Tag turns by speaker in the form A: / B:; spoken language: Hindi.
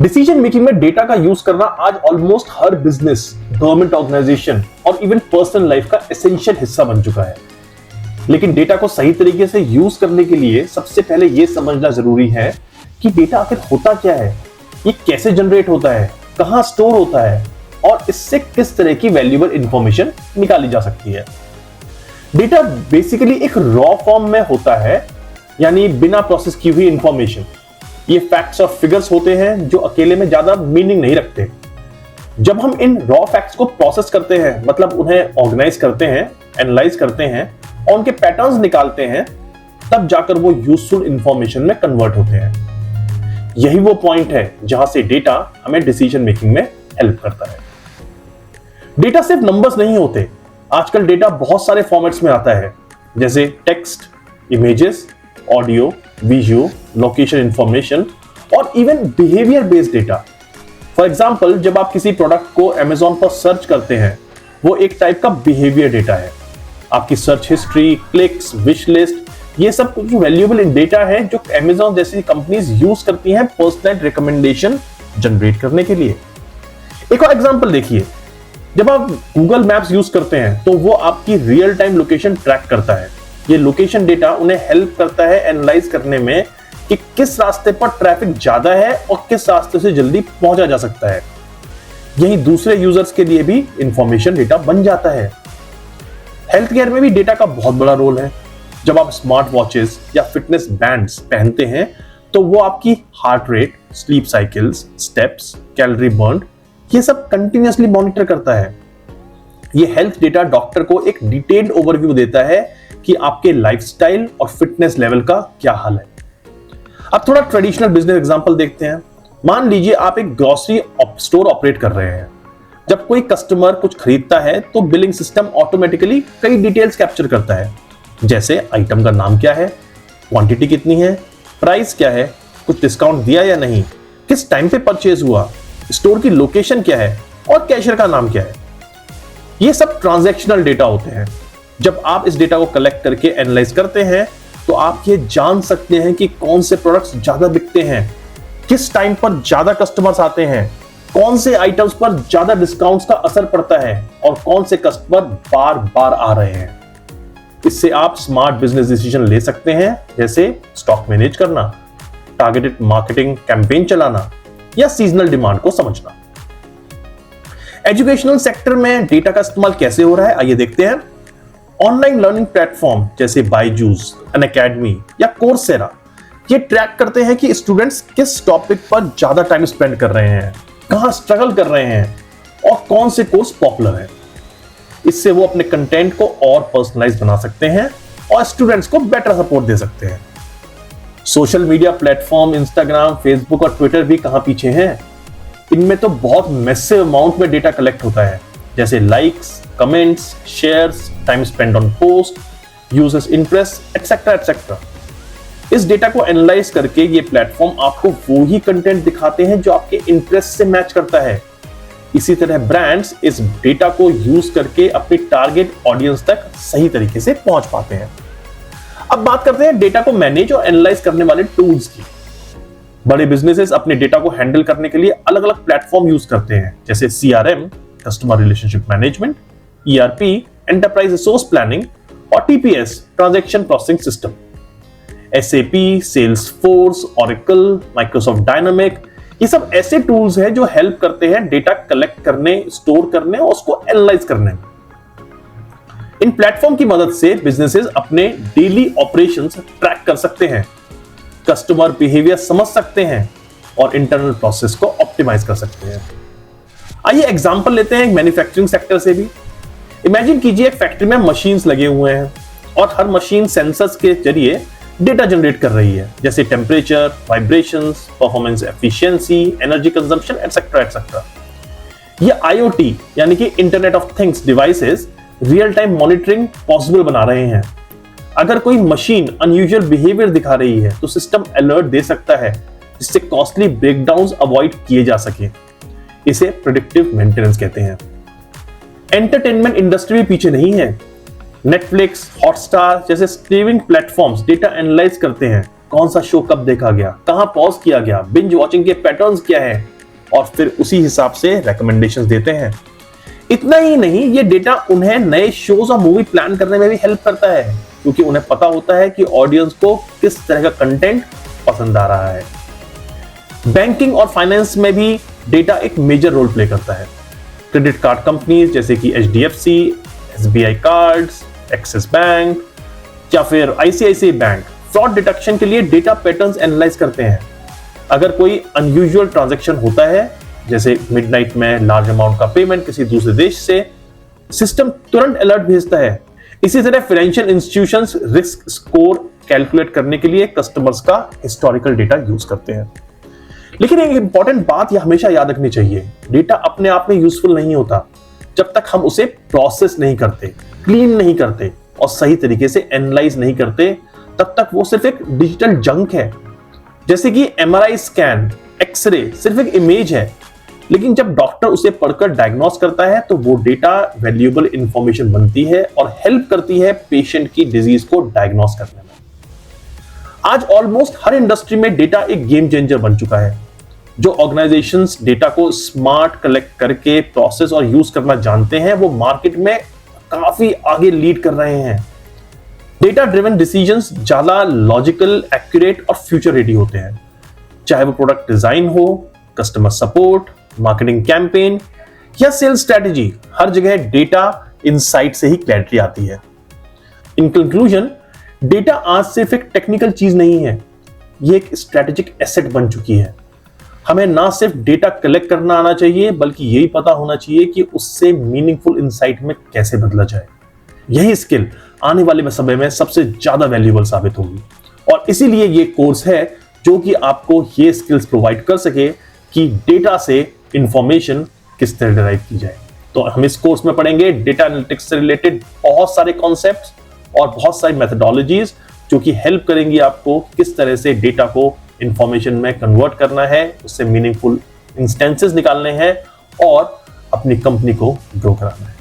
A: डिसीजन मेकिंग में डेटा का यूज करना आज ऑलमोस्ट हर बिजनेस, गवर्नमेंट ऑर्गेनाइजेशन और इवन पर्सनल लाइफ का एसेंशियल हिस्सा बन चुका है। लेकिन डेटा को सही तरीके से यूज करने के लिए सबसे पहले यह समझना जरूरी है कि डेटा आखिर होता क्या है, ये कैसे जनरेट होता है, कहां स्टोर होता है और इससे किस तरह की वैल्यूएबल इंफॉर्मेशन निकाली जा सकती है। डेटा बेसिकली एक रॉ फॉर्म में होता है, यानी बिना प्रोसेस की हुई इंफॉर्मेशन। ये फैक्ट्स और फिगर्स होते हैं जो अकेले में ज्यादा मीनिंग नहीं रखते। जब हम इन रॉ फैक्ट्स को प्रोसेस करते हैं, मतलब उन्हें ऑर्गेनाइज करते हैं, एनालाइज करते हैं और उनके पैटर्न्स निकालते हैं, तब जाकर वो यूजफुल इंफॉर्मेशन में कन्वर्ट होते हैं। यही वो पॉइंट है जहां से डेटा हमें डिसीजन मेकिंग में हेल्प करता है। डेटा सिर्फ नंबर्स नहीं होते। आजकल डेटा बहुत सारे फॉर्मेट्स में आता है, जैसे text, images, audio, visual, location information और even behaviour based data. For example, जब आप किसी प्रोडक्ट को Amazon पर सर्च करते हैं, वो एक टाइप का बिहेवियर डेटा है। आपकी search history, clicks, wish list, ये सब कुछ वैल्यूएबल डेटा है जो Amazon जैसी कंपनीज यूज करती हैं पर्सनल रिकमेंडेशन जनरेट करने के लिए। एक और एग्जांपल देखिए, जब आप गूगल मैप्स यूज करते हैं तो वो आपकी रियल टाइम लोकेशन ट्रैक करता है। ये लोकेशन डेटा उन्हें हेल्प करता है एनालाइज करने में कि किस रास्ते पर ट्रैफिक ज्यादा है और किस रास्ते से जल्दी पहुंचा जा सकता है। यही दूसरे यूजर्स के लिए भी इंफॉर्मेशन डेटा बन जाता है। हेल्थ केयर में भी डेटा का बहुत बड़ा रोल है। जब आप स्मार्ट वॉचेस या फिटनेस बैंड्स पहनते हैं तो वो आपकी heart rate, sleep cycles, steps, calorie burn, ये सब कंटिन्यूअसली मॉनिटर करता है। ये हेल्थ डेटा डॉक्टर को एक डिटेल्ड ओवरव्यू देता है कि आपके लाइफस्टाइल और फिटनेस लेवल का क्या हाल है। अब थोड़ा ट्रेडिशनल बिजनेस एग्जांपल देखते हैं। मान लीजिए आप एक ग्रोसरी स्टोर ऑपरेट कर रहे हैं। जब कोई कस्टमर कुछ खरीदता है तो बिलिंग सिस्टम ऑटोमेटिकली कई डिटेल्स कैप्चर करता है, जैसे आइटम का नाम क्या है, क्वांटिटी कितनी है, प्राइस क्या है, कुछ डिस्काउंट दिया या नहीं, किस टाइम पे परचेज हुआ, स्टोर की लोकेशन क्या है और कैशियर का नाम क्या है। ये सब ट्रांजैक्शनल डेटा होते हैं। जब आप इस डेटा को कलेक्ट करके एनालाइज करते हैं तो आप ये जान सकते हैं कि कौन से प्रोडक्ट्स ज्यादा बिकते हैं, किस टाइम पर ज्यादा कस्टमर्स आते हैं, कौन से आइटम्स पर ज्यादा डिस्काउंट्स का असर पड़ता है और कौन से कस्टमर बार बार आ रहे हैं। इससे आप स्मार्ट बिजनेस डिसीजन ले सकते हैं, जैसे स्टॉक मैनेज करना, टारगेटेड मार्केटिंग कैंपेन चलाना या सीजनल डिमांड को समझना। एजुकेशनल सेक्टर में डेटा का इस्तेमाल कैसे हो रहा है, आइए देखते हैं। ऑनलाइन लर्निंग प्लेटफॉर्म जैसे बायजूस, अनअकैडमी या कोर्सेरा ये ट्रैक करते हैं कि स्टूडेंट्स किस टॉपिक पर ज्यादा टाइम स्पेंड कर रहे हैं, कहां स्ट्रगल कर रहे हैं और कौन से कोर्स पॉपुलर हैं। इससे वो अपने कंटेंट को और पर्सनलाइज बना सकते हैं और स्टूडेंट्स को बेटर सपोर्ट दे सकते हैं। Social media platform Instagram, Facebook और ट्विटर भी कहां पीछे हैं। इनमें तो बहुत मैसिव अमाउंट में डेटा कलेक्ट होता है, जैसे likes, comments, shares, time spend on post, users interest etcetera etcetera. इस डेटा को एनालाइज करके ये प्लेटफॉर्म आपको वो ही कंटेंट दिखाते हैं जो आपके इंटरेस्ट से मैच करता है। इसी तरह ब्रांड्स इस डेटा को यूज करके अपनी टारगेट ऑडियंस तक सही तरीके से पहुंच पाते हैं। अब बात करते हैं डेटा को मैनेज और एनालाइज करने वाले टूल्स की। बड़े बिजनेसेस अपने डेटा को हैंडल करने के लिए अलग अलग प्लेटफॉर्म यूज करते हैं, जैसे CRM, customer relationship management, ERP, enterprise resource planning और TPS, transaction processing system. SAP, Salesforce, Oracle, Microsoft Dynamics, ये सब ऐसे टूल्स हैं जो हेल्प करते हैं डेटा कलेक्ट करने, स्टोर करने और उसको एनालाइज करने में। इन प्लेटफॉर्म की मदद से बिजनेसेस अपने डेली ऑपरेशंस ट्रैक कर सकते हैं, कस्टमर बिहेवियर समझ सकते हैं और इंटरनल प्रोसेस को ऑप्टिमाइज कर सकते हैं। आइए एग्जांपल लेते हैं मैन्युफैक्चरिंग सेक्टर से भी। इमेजिन कीजिए एक फैक्ट्री में मशीन्स लगे हुए हैं और हर मशीन सेंसर्स के जरिए डेटा जनरेट कर रही है, जैसे temperature, vibrations, performance efficiency, energy consumption etcetera etcetera. ये IoT यानी कि internet of things devices real time monitoring possible बना रहे हैं। अगर कोई मशीन अनयूजुअल बिहेवियर दिखा रही है तो सिस्टम अलर्ट दे सकता है, जिससे कॉस्टली ब्रेकडाउन्स अवॉइड किए जा सके। इसे प्रेडिक्टिव मेंटेनेंस कहते हैं। एंटरटेनमेंट इंडस्ट्री भी पीछे नहीं है। नेटफ्लिक्स, हॉटस्टार जैसे स्ट्रीमिंग प्लेटफॉर्म्स डेटा एनालाइज करते हैं कौन सा शो कब देखा गया, कहां पॉज किया गया, बिंज वॉचिंग के पैटर्न्स क्या है, और फिर उसी हिसाब से रेकमेंडेशंस देते हैं। इतना ही नहीं, ये डेटा उन्हें नए शोज और मूवी प्लान करने में भी हेल्प करता है, क्योंकि उन्हें पता होता है कि ऑडियंस को किस तरह का कंटेंट पसंद आ रहा है। बैंकिंग और फाइनेंस में भी डेटा एक मेजर रोल प्ले करता है। क्रेडिट कार्ड कंपनीज जैसे कि HDFC, SBI cards, axis bank या फिर ICICI बैंक फ्रॉड डिटेक्शन के लिए डेटा पैटर्न्स एनालाइज करते हैं। अगर कोई अनयूजुअल ट्रांजैक्शन होता है, जैसे मिडनाइट में लार्ज अमाउंट का पेमेंट किसी दूसरे देश से, सिस्टम तुरंत अलर्ट भेजता है। इसी तरह financial institutions risk score calculate करने के लिए कस्टमर्स का हिस्टोरिकल डेटा यूज करते हैं। लेकिन एक इंपॉर्टेंट बात यह हमेशा याद रखनी चाहिए, डेटा अपने आप में यूजफुल नहीं होता जब तक हम उसे प्रोसेस नहीं करते, क्लीन नहीं करते और सही तरीके से एनालाइज नहीं करते, तब तक वो सिर्फ एक डिजिटल जंक है। जैसे कि MRI स्कैन, एक्सरे सिर्फ एक इमेज है, लेकिन जब डॉक्टर उसे पढ़कर डायग्नोस करता है तो वो डेटा वैल्यूएबल इंफॉर्मेशन बनती है और हेल्प करती है पेशेंट की डिजीज को डायग्नोस करने में। आज ऑलमोस्ट हर इंडस्ट्री में डेटा एक गेम चेंजर बन चुका है। जो ऑर्गेनाइजेशंस डेटा को स्मार्ट कलेक्ट करके प्रोसेस और यूज करना जानते हैं, वो मार्केट में काफी आगे लीड कर रहे हैं। डेटा ड्रिवन डिसीजंस ज्यादा लॉजिकल, एक्यूरेट और फ्यूचर रेडी होते हैं। चाहे वो प्रोडक्ट डिजाइन हो, कस्टमर सपोर्ट, मार्केटिंग कैंपेन या सेल्स स्ट्रेटेजी, हर जगह डेटा इनसाइट से ही क्लैरिटी आती है। इन कंक्लूजन, डेटा आज सिर्फ एक टेक्निकल चीज नहीं है, ये एक स्ट्रेटेजिक एसेट बन चुकी है। हमें ना सिर्फ डेटा कलेक्ट करना आना चाहिए, बल्कि यही पता होना चाहिए कि उससे मीनिंगफुल इंसाइट में कैसे बदला जाए। यही स्किल आने वाले समय में सबसे ज्यादा वैल्यूएबल साबित होगी, और इसीलिए ये कोर्स है जो कि आपको ये स्किल्स प्रोवाइड कर सके कि डेटा से इंफॉर्मेशन किस तरह डिराइव की जाए। तो हम इस कोर्स में पढ़ेंगे डेटा एनालिटिक्स से रिलेटेड बहुत सारे कॉन्सेप्ट्स और बहुत सारी मेथोडोलॉजीज जो कि हेल्प करेंगी आपको किस तरह से डेटा को इंफॉर्मेशन में कन्वर्ट करना है, उससे मीनिंगफुल इंस्टेंसेस निकालने हैं और अपनी कंपनी को ग्रो कराना है।